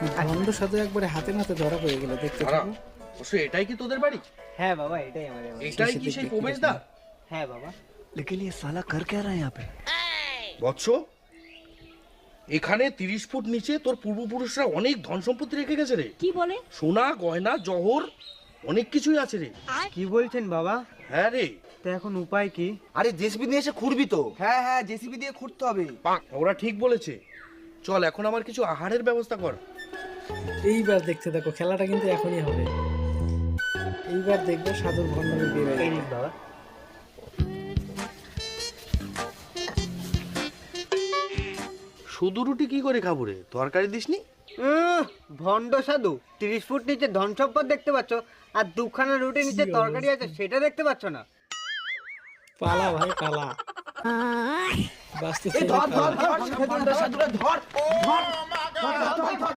ভণ্ড সাধু একবারে হাতে নাতে ধরা পড়ে গেল, দেখতে থাকো। অবশ্যই এটাই কি তোদের বাড়ি? হ্যাঁ বাবা, এটাই আমাদের বাড়ি। এটাই কি সেই প্রবেশদ্বার? হ্যাঁ বাবা। लेकिन ये साला कर क्या रहा है यहाँ पे? বৎস, এখানে 30 ফুট নিচে তোর পূর্বপুরুষরা অনেক ধন সম্পত্তি রেখে গেছে রে। কি বলে? সোনা গয়না জহর অনেক কিছুই আছে রে। কি বলছেন বাবা? হ্যাঁ রে। তো এখন উপায় কি? আরে জেসিবি নিয়ে এসে খুঁড়বি তো। হ্যাঁ হ্যাঁ, জেসিবি দিয়ে খুঁড়তে হবে। ওরা ঠিক বলেছে। চল এখন আমার কিছু আহারের ব্যবস্থা কর। এইবার দেখতে থাকো, খেলাটা কিন্তু এখনই হবে। এইবার দেখবে সাধুর ভণ্ডামি বের হয়ে এই যাবে। নিন বাবা। শুধু রুটি কি করে খাবো রে? তরকারি দিসনি? ভণ্ড সাধু, 30 ফুট নিচে ধন সম্পদ দেখতে পাচ্ছ, আর দুখানা রুটি নিচে তরকারি আছে সেটা দেখতে পাচ্ছ না? পালা ভাই পালা, বাস্তব ধর ধর ধর, সাধুরা ধর ধর ধর।